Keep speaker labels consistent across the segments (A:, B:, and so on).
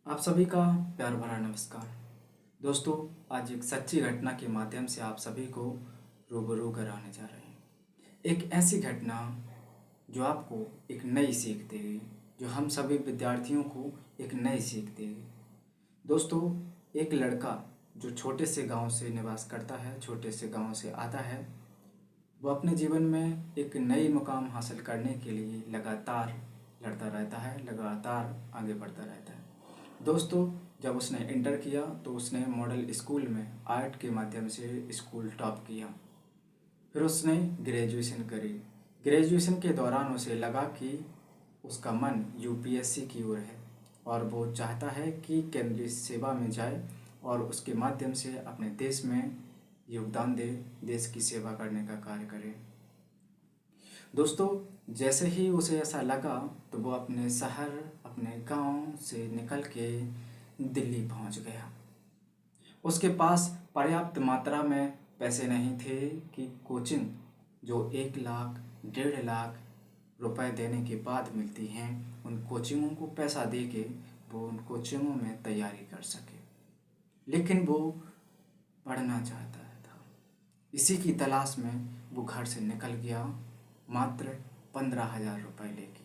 A: आप सभी का प्यार भरा नमस्कार। दोस्तों, आज एक सच्ची घटना के माध्यम से आप सभी को रूबरू कराने जा रहे हैं। एक ऐसी घटना जो आपको एक नई सीख देगी, जो हम सभी विद्यार्थियों को एक नई सीख देगी। दोस्तों, एक लड़का जो छोटे से गांव से निवास करता है, छोटे से गांव से आता है, वो अपने जीवन में एक नई मुकाम हासिल करने के लिए लगातार लड़ता रहता है, लगातार आगे बढ़ता रहता है। दोस्तों, जब उसने इंटर किया तो उसने मॉडल स्कूल में आर्ट के माध्यम से स्कूल टॉप किया। फिर उसने ग्रेजुएशन करी। ग्रेजुएशन के दौरान उसे लगा कि उसका मन यूपीएससी की ओर है और वो चाहता है कि केंद्रीय सेवा में जाए और उसके माध्यम से अपने देश में योगदान दे, देश की सेवा करने का कार्य करे। दोस्तों, जैसे ही उसे ऐसा लगा तो वो अपने शहर, अपने गांव से निकल के दिल्ली पहुंच गया। उसके पास पर्याप्त मात्रा में पैसे नहीं थे कि कोचिंग जो 1 लाख 1.5 लाख रुपए देने के बाद मिलती हैं, उन कोचिंगों को पैसा दे के वो उन कोचिंगों में तैयारी कर सके। लेकिन वो पढ़ना चाहता था। इसी की तलाश में वो घर से निकल गया, मात्र 15,000 रुपये लेके,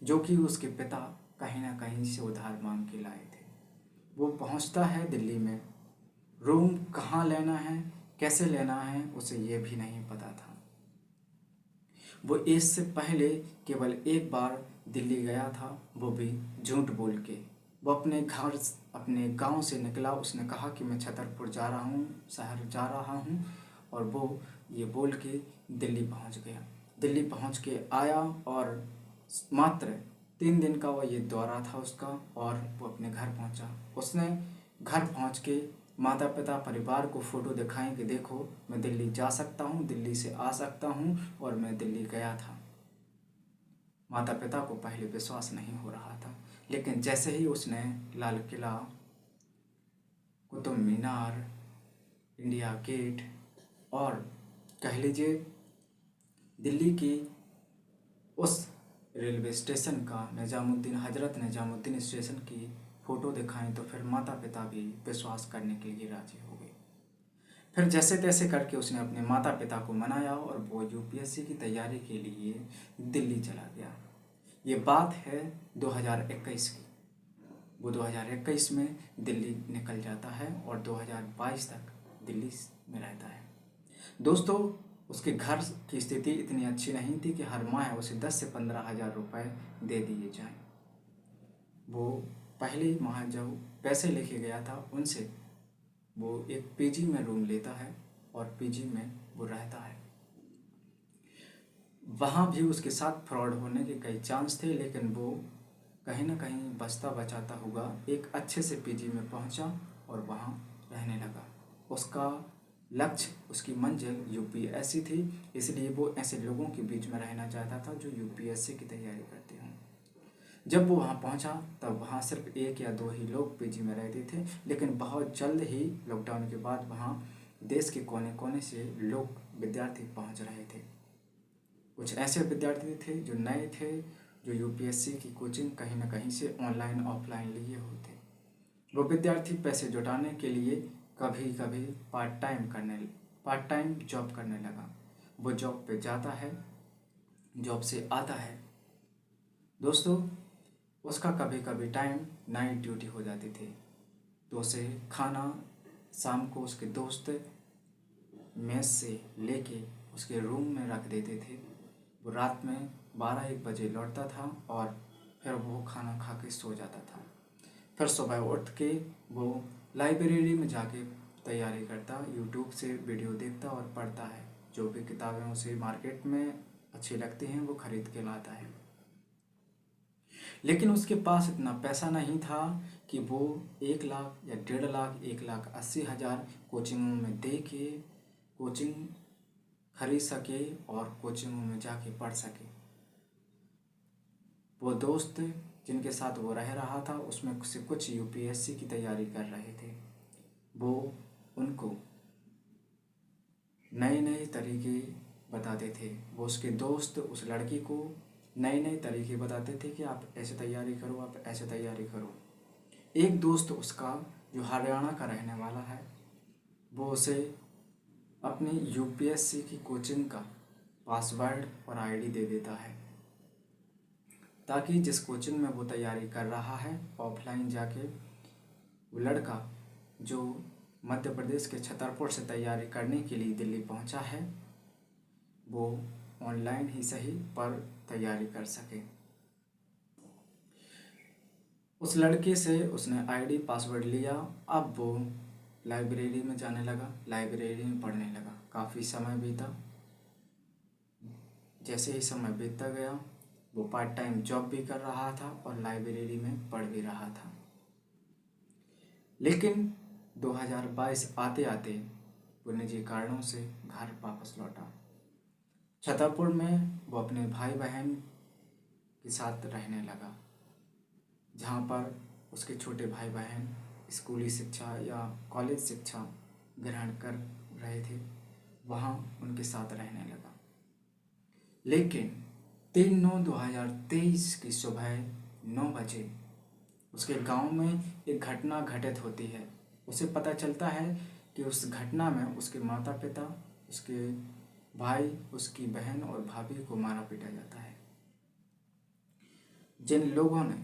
A: जो कि उसके पिता कहीं ना कहीं से उधार मांग के लाए थे। वो पहुंचता है दिल्ली में। रूम कहाँ लेना है, कैसे लेना है, उसे ये भी नहीं पता था। वो इससे पहले केवल एक बार दिल्ली गया था, वो भी झूठ बोल के। वो अपने गांव से निकला। उसने कहा कि मैं छतरपुर जा रहा हूँ, शहर जा रहा हूँ, और वो ये बोल के दिल्ली पहुँच गया। दिल्ली पहुँच के आया और मात्र 3 दिन का वो ये दौरा था उसका, और वो अपने घर पहुँचा। उसने घर पहुँच के माता पिता परिवार को फ़ोटो दिखाएं कि देखो, मैं दिल्ली जा सकता हूँ, दिल्ली से आ सकता हूँ, और मैं दिल्ली गया था। माता पिता को पहले विश्वास नहीं हो रहा था, लेकिन जैसे ही उसने लाल किला, कुतुब मीनार, इंडिया गेट और कह लीजिए दिल्ली की उस रेलवे स्टेशन का हजरत निजामुद्दीन स्टेशन की फ़ोटो दिखाएं, तो फिर माता पिता भी विश्वास करने के लिए राजी हो गए। फिर जैसे तैसे करके उसने अपने माता पिता को मनाया और वो यूपीएससी की तैयारी के लिए दिल्ली चला गया। ये बात है 2021 की। वो 2021 में दिल्ली निकल जाता है और 2022 तक दिल्ली में रहता है। दोस्तों, उसके घर की स्थिति इतनी अच्छी नहीं थी कि हर माह उसे 10 से 15,000 रुपये दे दिए जाएं। वो पहले माह जब पैसे लेके गया था उनसे वो एक पीजी में रूम लेता है और पीजी में वो रहता है। वहाँ भी उसके साथ फ्रॉड होने के कई चांस थे, लेकिन वो कहीं ना कहीं बचता बचाता हुआ एक अच्छे से पीजी में पहुँचा और वहाँ रहने लगा। उसका लक्ष्य, उसकी मंजिल यूपीएससी थी, इसलिए वो ऐसे लोगों के बीच में रहना चाहता था जो यूपीएससी की तैयारी करते हों। जब वो वहाँ पहुँचा तब वहाँ सिर्फ 1 या 2 ही लोग पीजी में रहते थे, लेकिन बहुत जल्द ही लॉकडाउन के बाद वहाँ देश के कोने कोने से लोग, विद्यार्थी पहुँच रहे थे। कुछ ऐसे विद्यार्थी थे जो नए थे, जो यूपीएससी की कोचिंग कहीं ना कहीं से ऑनलाइन ऑफलाइन लिए होते। वो विद्यार्थी पैसे जुटाने के लिए कभी कभी पार्ट टाइम जॉब करने लगा। वो जॉब पे जाता है, जॉब से आता है। दोस्तों, उसका कभी कभी टाइम नाइट ड्यूटी हो जाती थी, तो उसे खाना शाम को उसके दोस्त मेस से लेके उसके रूम में रख देते थे। वो रात में 12-1 बजे लौटता था और फिर वो खाना खा के सो जाता था। फिर सुबह उठ के वो लाइब्रेरी में जाके तैयारी करता, यूट्यूब से वीडियो देखता और पढ़ता है। जो भी किताबें उसे मार्केट में अच्छी लगती हैं वो खरीद के लाता है। लेकिन उसके पास इतना पैसा नहीं था कि वो 1 लाख या 1.5 लाख, 1,80,000 कोचिंगों में दे के कोचिंग खरीद सके और कोचिंगों में जाके पढ़ सके। वो दोस्त जिनके साथ वो रह रहा था उसमें से कुछ यूपीएससी की तैयारी कर रहे थे। वो उनको नए नए तरीके बताते थे। वो उसके दोस्त उस लड़की को नए नए तरीके बताते थे कि आप ऐसे तैयारी करो, आप ऐसे तैयारी करो। एक दोस्त उसका जो हरियाणा का रहने वाला है वो उसे अपनी यूपीएससी की कोचिंग का पासवर्ड और आईडी दे देता है, ताकि जिस कोचिंग में वो तैयारी कर रहा है ऑफलाइन जाके वो लड़का जो मध्य प्रदेश के छतरपुर से तैयारी करने के लिए दिल्ली पहुंचा है वो ऑनलाइन ही सही पर तैयारी कर सके। उस लड़के से उसने आईडी पासवर्ड लिया। अब वो लाइब्रेरी में जाने लगा, लाइब्रेरी में पढ़ने लगा। काफ़ी समय बीता। जैसे ही समय बीतता गया वो पार्ट टाइम जॉब भी कर रहा था और लाइब्रेरी में पढ़ भी रहा था। लेकिन 2022 आते आते वो निजी कारणों से घर वापस लौटा। छतरपुर में वो अपने भाई बहन के साथ रहने लगा, जहाँ पर उसके छोटे भाई बहन स्कूली शिक्षा या कॉलेज शिक्षा ग्रहण कर रहे थे, वहाँ उनके साथ रहने लगा। लेकिन 3/9/2023 की सुबह 9 बजे उसके गांव में एक घटना घटित होती है। उसे पता चलता है कि उस घटना में उसके माता पिता, उसके भाई, उसकी बहन और भाभी को मारा पीटा जाता है। जिन लोगों ने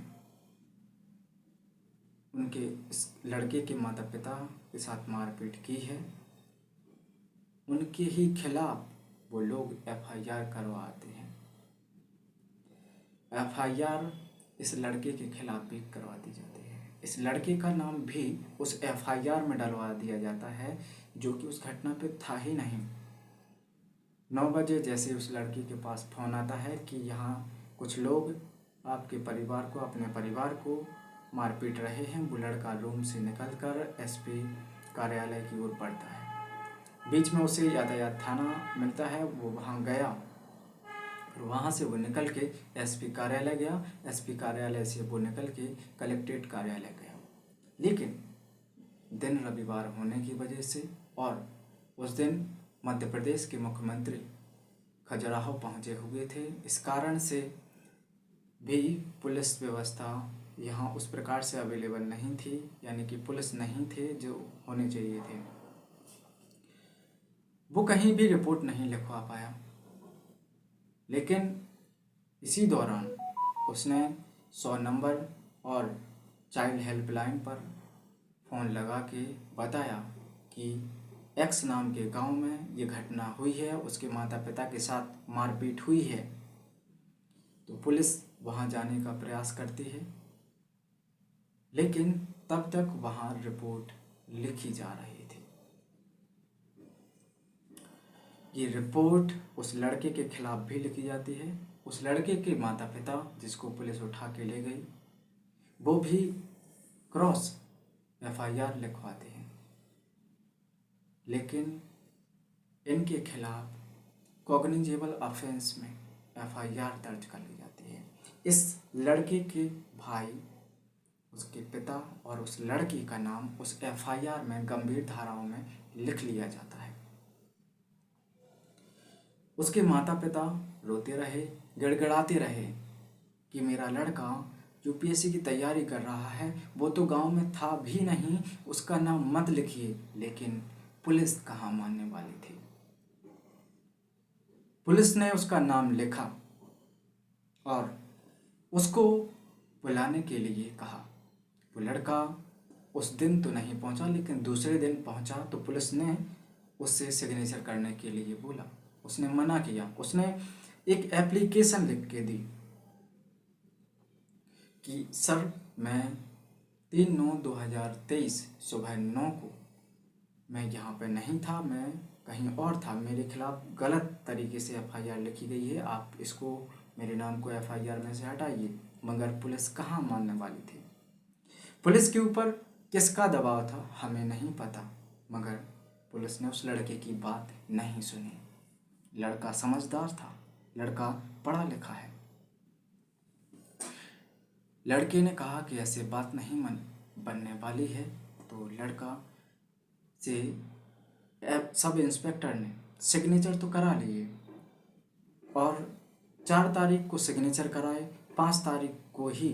A: उनके इस लड़के के माता पिता के साथ मारपीट की है उनके ही खिलाफ वो लोग एफआईआर करवाते हैं। एफआईआर इस लड़के के खिलाफ भी करवा दी जाती है। इस लड़के का नाम भी उस एफआईआर में डलवा दिया जाता है जो कि उस घटना पे था ही नहीं। 9 बजे जैसे उस लड़की के पास फ़ोन आता है कि यहाँ कुछ लोग आपके परिवार को, अपने परिवार को मारपीट रहे हैं, वो लड़का रूम से निकलकर एसपी कार्यालय की ओर बढ़ता है। बीच में उसे यातायात थाना मिलता है, वो वहाँ गया और वहाँ से वो निकल के एसपी कार्यालय गया। एसपी कार्यालय से वो निकल के कलेक्ट्रेट कार्यालय गया। लेकिन दिन रविवार होने की वजह से और उस दिन मध्य प्रदेश के मुख्यमंत्री खजुराहो पहुँचे हुए थे, इस कारण से भी पुलिस व्यवस्था यहाँ उस प्रकार से अवेलेबल नहीं थी, यानी कि पुलिस नहीं थे जो होने चाहिए थे। वो कहीं भी रिपोर्ट नहीं लिखवा पाया। लेकिन इसी दौरान उसने 100 नंबर और चाइल्ड हेल्पलाइन पर फ़ोन लगा के बताया कि एक्स नाम के गांव में ये घटना हुई है, उसके माता पिता के साथ मारपीट हुई है। तो पुलिस वहां जाने का प्रयास करती है, लेकिन तब तक वहां रिपोर्ट लिखी जा रही थी। ये रिपोर्ट उस लड़के के खिलाफ भी लिखी जाती है। उस लड़के के माता पिता जिसको पुलिस उठा के ले गई वो भी क्रॉस एफआईआर लिखवाते हैं, लेकिन इनके खिलाफ कॉग्निजेबल ऑफेंस में एफआईआर दर्ज कर ली जाती है। इस लड़के के भाई, उसके पिता और उस लड़की का नाम उस एफआईआर में गंभीर धाराओं में लिख लिया जाता है। उसके माता पिता रोते रहे, गिड़गिड़ाते रहे कि मेरा लड़का यूपीएससी की तैयारी कर रहा है, वो तो गांव में था भी नहीं, उसका नाम मत लिखिए। लेकिन पुलिस कहाँ मानने वाली थी। पुलिस ने उसका नाम लिखा और उसको बुलाने के लिए कहा। वो लड़का उस दिन तो नहीं पहुंचा, लेकिन दूसरे दिन पहुंचा तो पुलिस ने उससे सिग्नेचर करने के लिए बोला। उसने मना किया। उसने एक एप्लीकेशन लिख के दी कि सर मैं 3/9/2023 सुबह 9 को मैं यहाँ पे नहीं था, मैं कहीं और था, मेरे खिलाफ गलत तरीके से एफआईआर लिखी गई है, आप इसको, मेरे नाम को एफआईआर में से हटाइए। मगर पुलिस कहाँ मानने वाली थी। पुलिस के ऊपर किसका दबाव था हमें नहीं पता, मगर पुलिस ने उस लड़के की बात नहीं सुनी। लड़का समझदार था, लड़का पढ़ा लिखा है। लड़के ने कहा कि ऐसे बात नहीं बनने वाली है, तो लड़का से सब इंस्पेक्टर ने सिग्नेचर तो करा लिए और 4 तारीख को सिग्नेचर कराए। 5 तारीख को ही,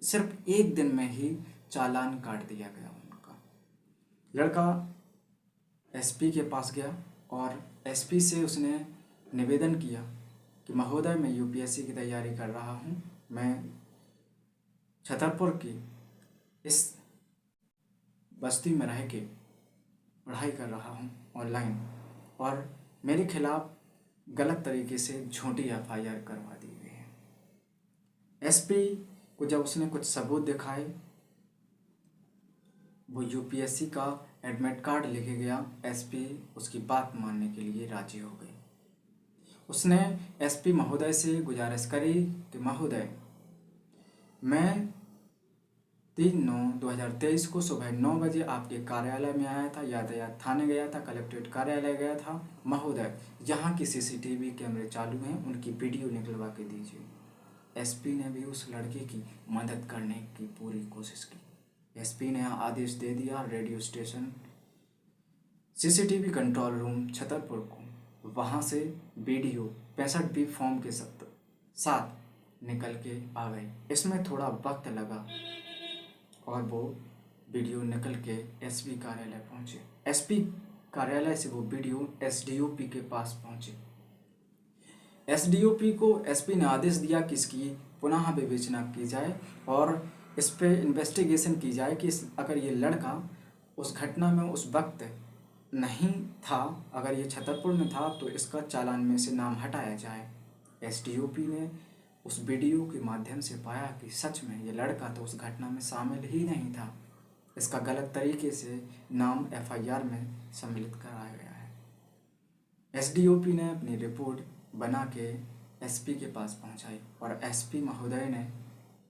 A: सिर्फ एक दिन में ही चालान काट दिया गया उनका। लड़का एसपी के पास गया और एसपी से उसने निवेदन किया कि महोदय, मैं यूपीएससी की तैयारी कर रहा हूँ, मैं छतरपुर की इस बस्ती में रह के पढ़ाई कर रहा हूँ ऑनलाइन, और मेरे खिलाफ गलत तरीके से झूठी एफआईआर करवा दी गई है। एसपी को जब उसने कुछ सबूत दिखाए, वो यूपीएससी का एडमिट कार्ड लेके गया। एसपी उसकी बात मानने के लिए राजी हो गई। उसने एसपी महोदय से गुजारिश करी कि महोदय, मैं 3/9/2023 को सुबह 9 बजे आपके कार्यालय में आया था, यातायात थाने गया था, कलेक्ट्रेट कार्यालय गया था। महोदय, यहाँ की सीसीटीवी कैमरे चालू हैं, उनकी वीडियो निकलवा के दीजिए। एसपी ने भी उस लड़के की मदद करने की पूरी कोशिश की। एसपी ने आदेश दे दिया radio station CCTV control room Chhatarpur को, वहाँ से वीडियो 65B फॉर्म के साथ निकल के आ गई। इसमें थोड़ा वक्त लगा और वो वीडियो निकल के एसपी कार्यालय पहुँचे। एसपी कार्यालय से वो वीडियो एसडीओपी के पास पहुँचे। एसडीओपी को एसपी ने आदेश दिया कि इसकी पुनः विवेचना की जाए और इस पे इन्वेस्टिगेशन की जाए कि अगर ये लड़का उस घटना में उस वक्त नहीं था, अगर ये छतरपुर में था, तो इसका चालान में से नाम हटाया जाए। एसडीओपी ने उस वीडियो के माध्यम से पाया कि सच में ये लड़का तो उस घटना में शामिल ही नहीं था, इसका गलत तरीके से नाम एफआईआर में सम्मिलित कराया गया है। एसडीओपी ने अपनी रिपोर्ट बना के एसपी के पास पहुंचाई और एसपी महोदय ने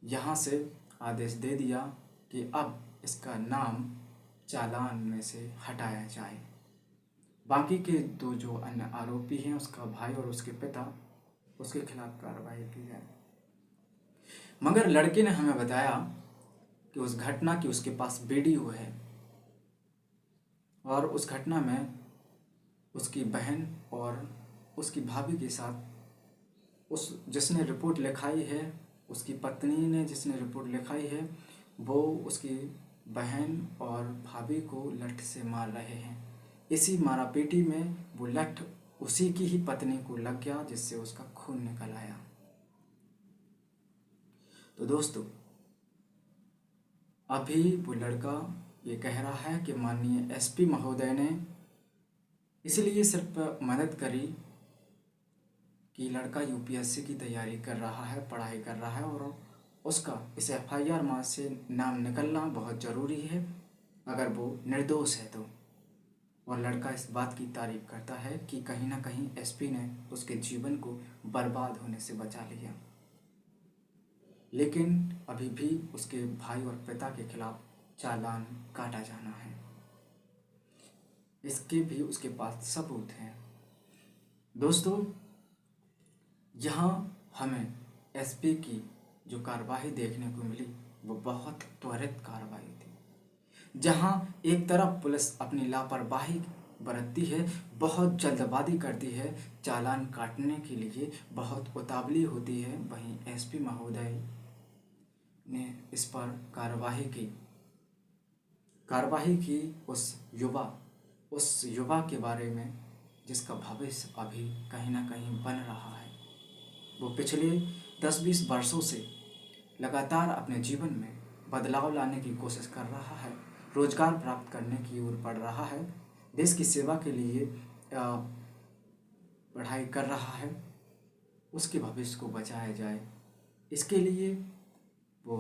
A: यहाँ से आदेश दे दिया कि अब इसका नाम चालान में से हटाया जाए। बाकी के दो जो अन्य आरोपी हैं, उसका भाई और उसके पिता, उसके खिलाफ कार्रवाई की जाए। मगर लड़के ने हमें बताया कि उस घटना की उसके पास वीडियो है और उस घटना में उसकी बहन और उसकी भाभी के साथ उस जिसने रिपोर्ट लिखाई है, उसकी पत्नी ने जिसने रिपोर्ट लिखाई है, वो उसकी बहन और भाभी को लठ से मार रहे हैं। इसी मारापीटी में वो लठ उसी की ही पत्नी को लग गया, जिससे उसका खून निकल आया। तो दोस्तों, अभी वो लड़का ये कह रहा है कि माननीय एसपी महोदय ने इसलिए सिर्फ मदद करी कि लड़का यूपीएससी की तैयारी कर रहा है, पढ़ाई कर रहा है, और उसका इस एफआईआर में से नाम निकलना बहुत ज़रूरी है अगर वो निर्दोष है तो। और लड़का इस बात की तारीफ करता है कि कहीं ना कहीं एसपी ने उसके जीवन को बर्बाद होने से बचा लिया। लेकिन अभी भी उसके भाई और पिता के खिलाफ चालान काटा जाना है, इसके भी उसके पास सबूत हैं। दोस्तों, यहाँ हमें एसपी की जो कार्रवाई देखने को मिली वो बहुत त्वरित कार्रवाई थी। जहाँ एक तरफ पुलिस अपनी लापरवाही बरतती है, बहुत जल्दबाजी करती है, चालान काटने के लिए बहुत उतावली होती है, वहीं एसपी महोदय ने इस पर कार्रवाई की उस युवा के बारे में जिसका भविष्य अभी कहीं ना कहीं बन रहा है। वो पिछले 10-20 वर्षों से लगातार अपने जीवन में बदलाव लाने की कोशिश कर रहा है, रोजगार प्राप्त करने की ओर बढ़ रहा है, देश की सेवा के लिए पढ़ाई कर रहा है, उसके भविष्य को बचाया जाए, इसके लिए वो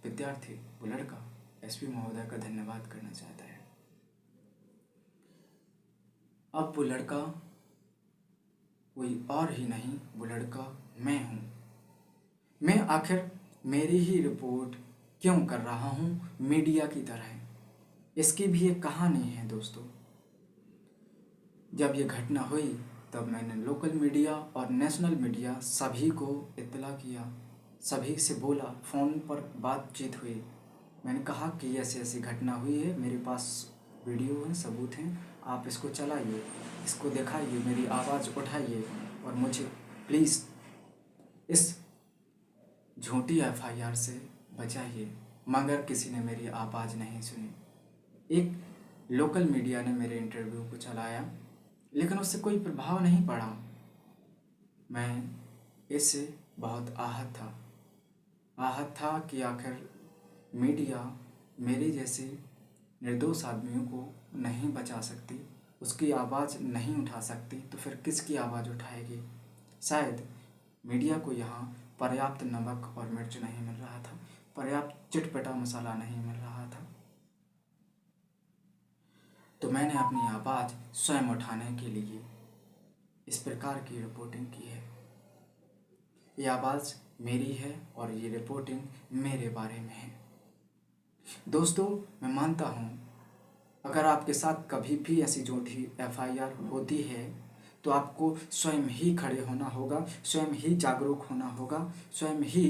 A: विद्यार्थी, वो लड़का एसपी महोदय का धन्यवाद करना चाहता है। अब वो लड़का कोई और ही नहीं, वो लड़का मैं हूँ। मैं आखिर मेरी ही रिपोर्ट क्यों कर रहा हूँ मीडिया की तरह? इसकी भी एक कहानी है दोस्तों। जब ये घटना हुई तब मैंने लोकल मीडिया और नेशनल मीडिया सभी को इत्तला किया, सभी से बोला, फ़ोन पर बातचीत हुई। मैंने कहा कि ऐसी ऐसी घटना हुई है, मेरे पास वीडियो है, सबूत हैं, आप इसको चलाइए, इसको दिखाइए, मेरी आवाज़ उठाइए और मुझे प्लीज़ इस झूठी एफआईआर से बचाइए। मगर किसी ने मेरी आवाज़ नहीं सुनी। एक लोकल मीडिया ने मेरे इंटरव्यू को चलाया, लेकिन उससे कोई प्रभाव नहीं पड़ा। मैं इससे बहुत आहत था कि आखिर मीडिया मेरे जैसे निर्दोष आदमियों को नहीं बचा सकती, उसकी आवाज़ नहीं उठा सकती, तो फिर किसकी आवाज़ उठाएगी। शायद मीडिया को यहाँ पर्याप्त नमक और मिर्च नहीं मिल रहा था, पर्याप्त चटपटा मसाला नहीं मिल रहा था। तो मैंने अपनी आवाज़ स्वयं उठाने के लिए इस प्रकार की रिपोर्टिंग की है। ये आवाज़ मेरी है और ये रिपोर्टिंग मेरे बारे में है। दोस्तों, मैं मानता हूँ अगर आपके साथ कभी भी ऐसी झूठी FIR होती है तो आपको स्वयं ही खड़े होना होगा, स्वयं ही जागरूक होना होगा, स्वयं ही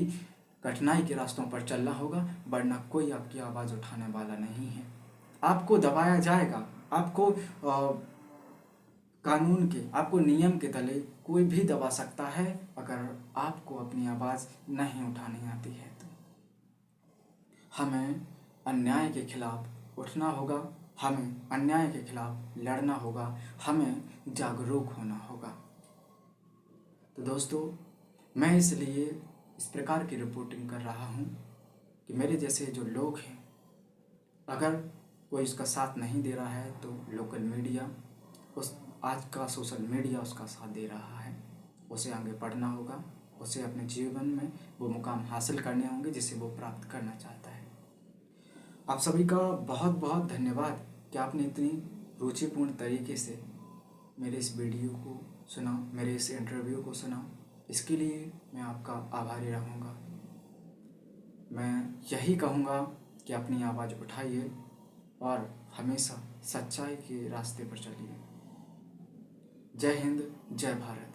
A: कठिनाई के रास्तों पर चलना होगा, वरना कोई आपकी आवाज़ उठाने वाला नहीं है। आपको दबाया जाएगा, आपको कानून के, आपको नियम के तले कोई भी दबा सकता है अगर आपको अपनी आवाज़ नहीं उठानी आती है। तो हमें अन्याय के खिलाफ उठना होगा, हमें अन्याय के खिलाफ लड़ना होगा, हमें जागरूक होना होगा। तो दोस्तों, मैं इसलिए इस प्रकार की रिपोर्टिंग कर रहा हूँ कि मेरे जैसे जो लोग हैं, अगर कोई उसका साथ नहीं दे रहा है तो लोकल मीडिया, उस आज का सोशल मीडिया उसका साथ दे रहा है। उसे आगे बढ़ना होगा, उसे अपने जीवन में वो मुकाम हासिल करने होंगे जिसे वो प्राप्त करना चाहता है। आप सभी का बहुत बहुत धन्यवाद कि आपने इतनी रुचिपूर्ण तरीके से मेरे इस वीडियो को सुना, मेरे इस इंटरव्यू को सुना। इसके लिए मैं आपका आभारी रहूँगा। मैं यही कहूँगा कि अपनी आवाज़ उठाइए और हमेशा सच्चाई के रास्ते पर चलिए। जय हिंद, जय भारत।